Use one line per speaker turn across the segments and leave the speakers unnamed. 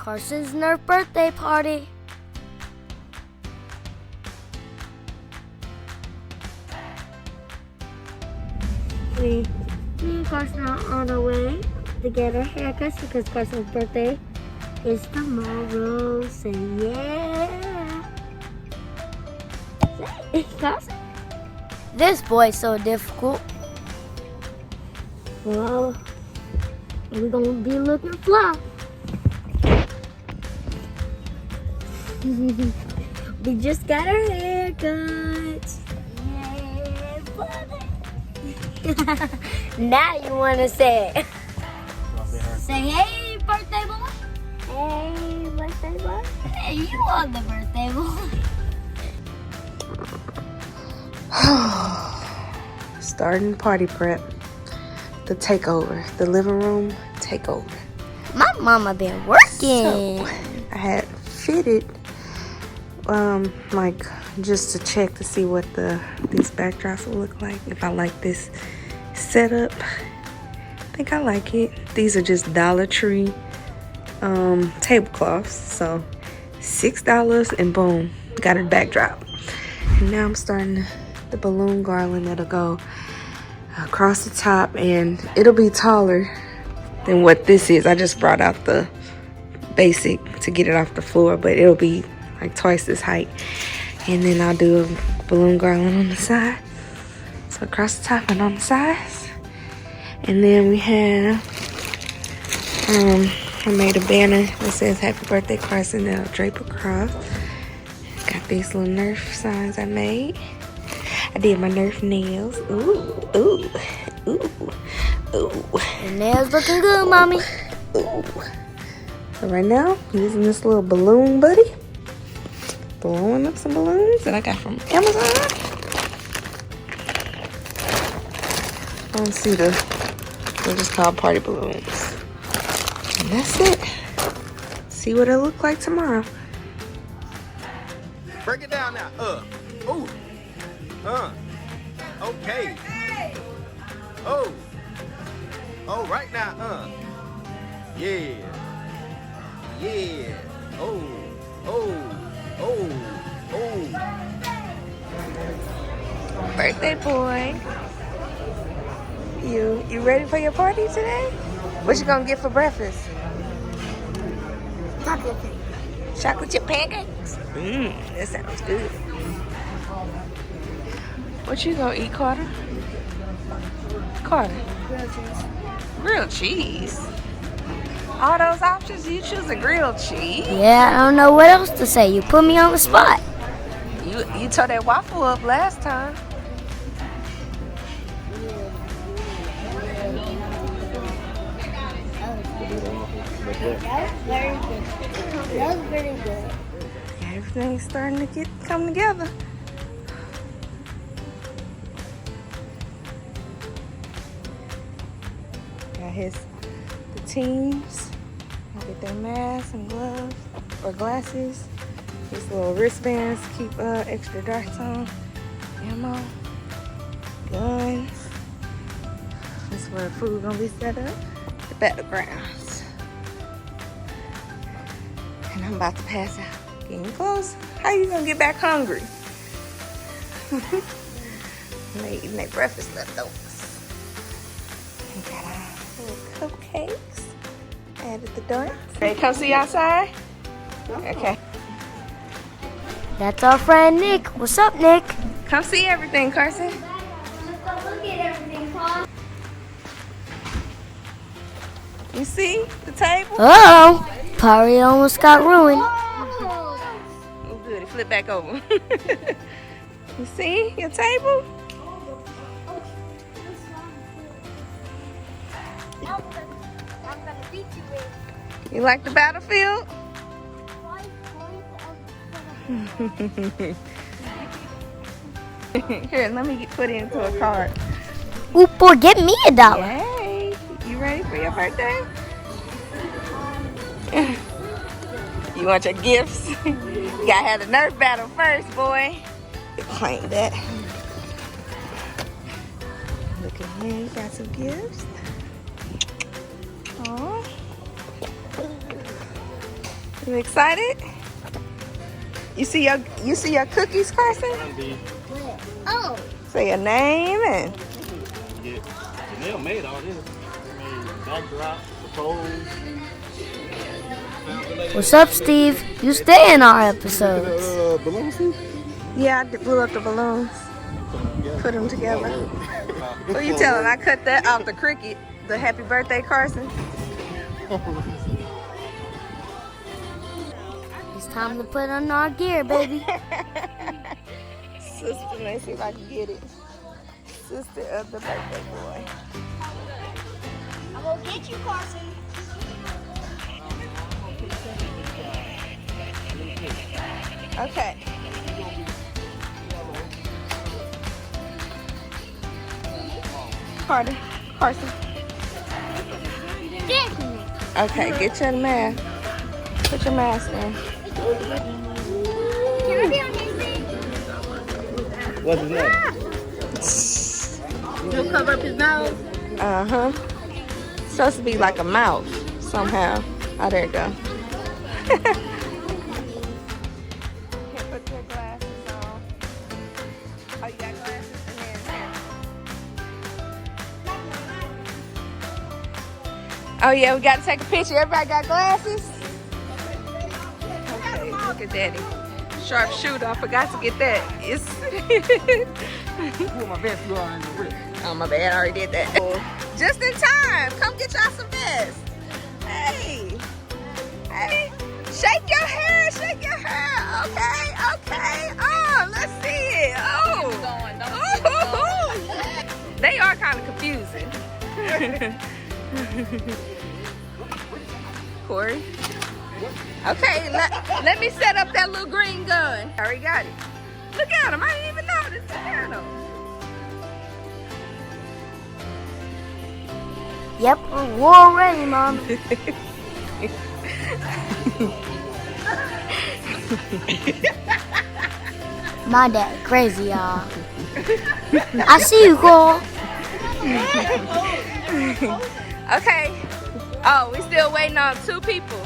Carson's Nerf birthday party. Me and Carson are on our way to get our haircuts because Carson's birthday is tomorrow. Say yeah. Say, Carson. This boy's so difficult. Well, we're gonna be looking fly. We just got our haircuts. Yay, buddy. Now you wanna say it. Say hey, birthday boy. Hey, birthday boy. Hey, you are the birthday boy.
Starting party prep. The takeover. The living room takeover.
My mama been working.
So, I had fitted like just to check to see what these backdrops will look like. If I like this setup. I think I like it. These are just Dollar Tree tablecloths. So $6 and boom, got a backdrop. And now I'm starting the balloon garland that'll go across the top, and it'll be taller than what this is. I just brought out the basic to get it off the floor, but it'll be like twice this height. And then I'll do a balloon garland on the side. So across the top and on the sides. And then we have, I made a banner that says Happy Birthday Carson that'll drape across. Got these little Nerf signs I made. I did my Nerf nails. Ooh, ooh, ooh, ooh.
The nails looking good, mommy.
Ooh. So right now, I'm using this little balloon buddy. Blowing up some balloons that I got from Amazon. I don't see they're just called party balloons. And that's it. See what it'll look like tomorrow.
Break it down now. Ooh. Okay. Oh. Oh, right now. Yeah. Yeah. Oh.
Birthday boy. You ready for your party today? What you gonna get for breakfast?
Chocolate cake.
Chocolate chip pancakes? That sounds good. What you gonna eat, Carter? Carter?
Grilled cheese.
Grilled cheese? All those options, you choose a grilled cheese?
Yeah, I don't know what else to say. You put me on the spot.
You tore that waffle up last time.
That was very good. That was very good.
Everything's starting to come together. Got the teams. Get their masks and gloves or glasses. These little wristbands to keep extra darts on. Ammo. Guns. This is where the food gonna be set up. The battlegrounds. And I'm about to pass out. Getting close. How you gonna get back hungry? They eating their breakfast leftovers. We got our little cupcakes. Added the darts. Ready, come see you outside? Okay.
That's our friend Nick. What's up, Nick?
Come see everything, Carson.
Look at everything, Paul.
You see the table?
Uh-oh. Party almost got ruined.
Oh, good. It flipped back over. You see your table? You like the battlefield? Here, let me put it into a card.
Ooh, boy, get me $1.
Yay! You ready for your birthday? You want your gifts? You gotta have the Nerf battle first, boy. Claim that. Look at me, got some gifts. Aww. You excited? You see your cookies, Carson?
Oh.
Say your name and.
Yeah, Janelle made all this. Made backdrop, the poles.
What's up, Steve? You stay in our episodes.
Balloon suit?
Yeah, I blew up the balloons. Put them together. Who you telling? I cut that off the cricket. The happy birthday, Carson.
It's time to put on our gear, baby.
Sister, let's see if I can get it. Sister of the birthday boy.
I'm gonna get you, Carson.
Okay. Carson. Okay, get your mask. Put your mask in.
Can I be on his feet?
What's his name?
He'll cover up his nose.
Uh-huh. Supposed to be like a mouth somehow. Oh, there you go. Here, put your glasses on. Oh, you got glasses? And then here. Oh, yeah, we got to take a picture. Everybody got glasses? Okay, look at Daddy. Sharp shooter. I forgot to get that. It's
Pull my vest on the wrist.
oh, my bad. I already did that. Just in time. Come get y'all some vests. Hey. Hey. Shake your hair. Shake your hair. Okay. Okay. Oh, let's see it. Oh. Oh. They are kind of confusing. Corey. Okay, let me set up that little green gun. I already got it. Look at him. I didn't even notice. Look at him.
Yep, we're all ready, Mom. My dad crazy, y'all. I see you, Cole.
Okay. Oh, we still waiting on 2 people.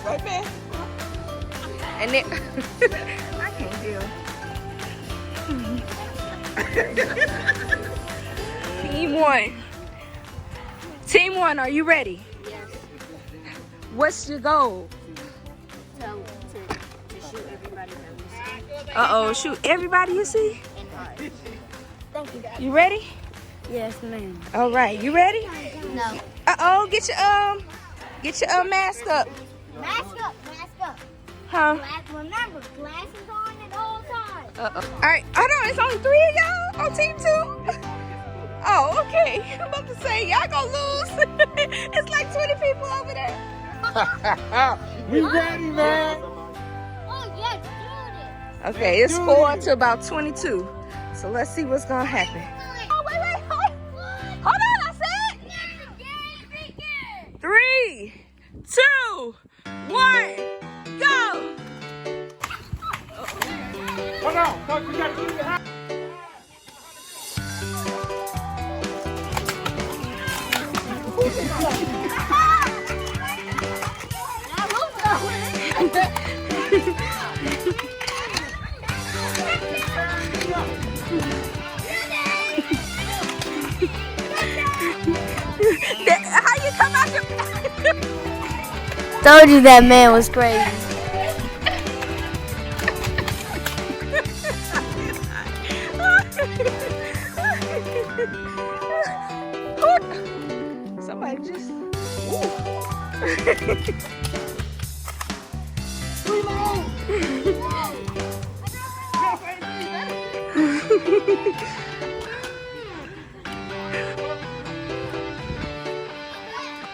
Right there. And then I can't deal. Team 1. Team 1, are you ready?
Yes.
What's your goal?
To shoot everybody that we see.
Uh-oh, shoot everybody you see?
And hard. Thank you.
You ready?
Yes, ma'am.
All right, you ready?
No.
Uh-oh, get your mask up.
Mask up, mask up.
Huh?
Remember, glasses on at all times.
Uh-oh. All right, hold on, it's only 3 of y'all on team 2? Oh, okay. I'm about to say, y'all gonna lose. It's like 20 people over there.
We ready, man.
Oh, yes, do this.
Okay, it's 4 to about 22. So let's see what's gonna happen. Oh, wait, hold on, I said. 3, 2, 1, go.
Hold on, Coach, we got to do it.
How you come out your...
Told you that man was crazy.
Somebody just...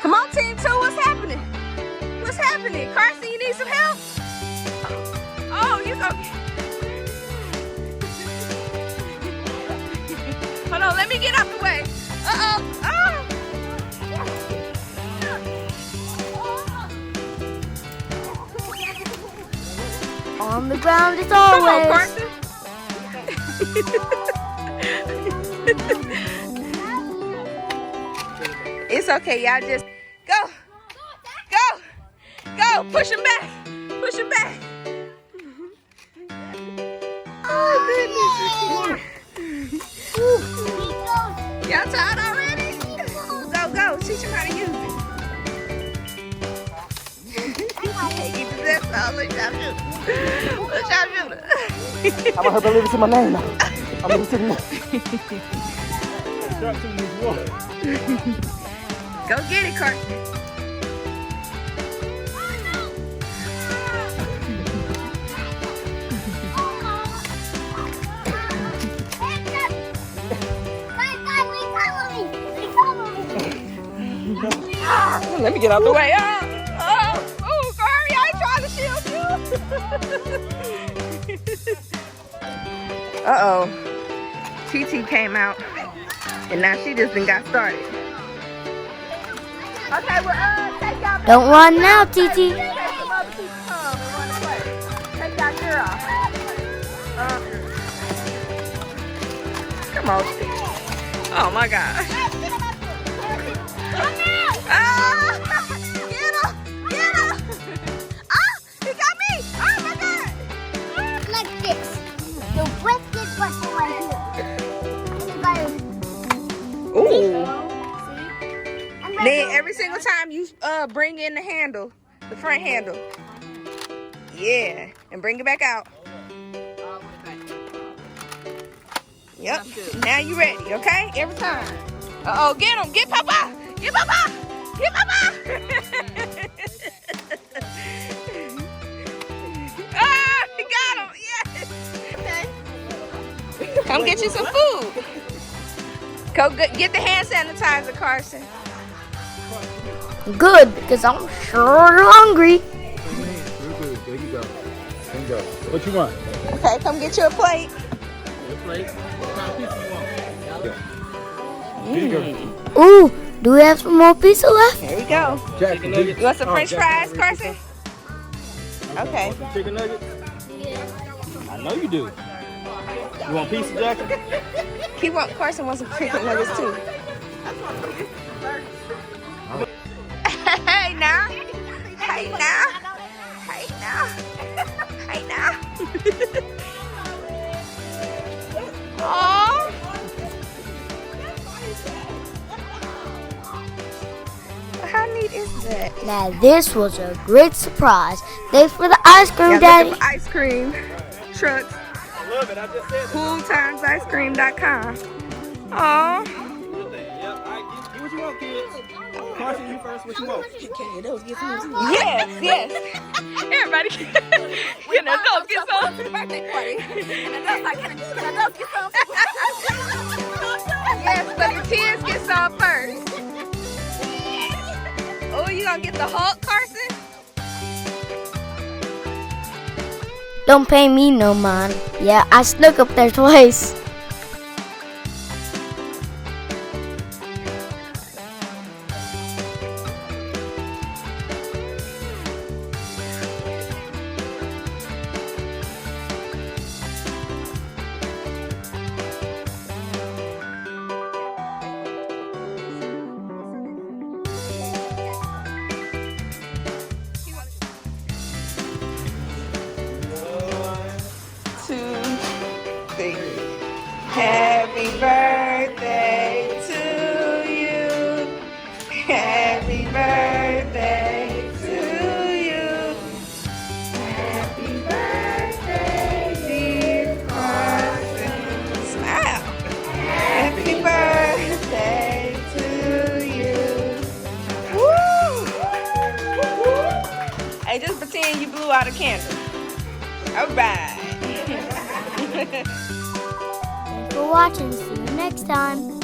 Come on, team 2, what's happening? What's happening? Carson, you need some help? Oh, you go. Hold on, let me get out the way. Uh-oh. Oh.
On the ground as
Come on,
always.
Carson. It's okay, y'all just go. Go. Go. Push him back. Push him back. Oh, goodness. Y'all tired already? Go. Teach him how to use it. Hey, keep his ass on. Look, sharpshooter. Look, sharpshooter.
I'm gonna have to leave it to my name now. I'm gonna sit in there.
Go get it, Carson. Let me get out the way. Oh, Corey, I ain't trying to shield you. Uh-oh. TT came out, and now she just done got started. Okay, well, take y'all.
Don't run now, TT.
Take some other people home and wanna play. Take y'all girl. Come on. Oh my gosh. Get him! Oh, he got me! Oh my God!
Like this. The wetest button right here.
Ooh. Then every single time you bring in the handle, the front handle. Yeah, and bring it back out. Yep. Now you ready, okay? Every time. Uh-oh, get him! Get Papa! Get Papa! Get Papa! Ah, he got him! Yes! Come get you some food. Go get the hand sanitizer, Carson.
Good, because I'm sure hungry.
There you go. What you want?
Okay, come get you a plate.
A plate? What kind of pizza you want? Here you go.
Ooh, do we have some more pizza left?
There we go.
Chicken nuggets.
You want some French fries, Carson? Okay.
Some chicken nuggets? I know you do. You want pizza, Jackson?
Carson wants some chicken nuggets too. Hey now. Hey now. Hey now. Hey now. Aww. How neat is that?
Now this was a great surprise. Thanks for the ice cream, Daddy.
Looking for ice cream trucks.
I love it. I just said
CoolTimesIceCream.com. Aww.
Yep. Get what you want, kids. Carson, you first. What you want?
Yes. Everybody can adults get some.
Birthday party. And adults like, can adults get some?
Yes, but the kids get some first. Oh, you gonna get the Hulk, Carson?
Don't pay me no mind. Yeah, I snuck up there twice.
Happy birthday to you. Happy birthday to you. Happy birthday, dear Carson. Smile. Happy birthday to you. Woo! Hey, just pretend you blew out a candle. All right.
Thanks for watching. See you next time.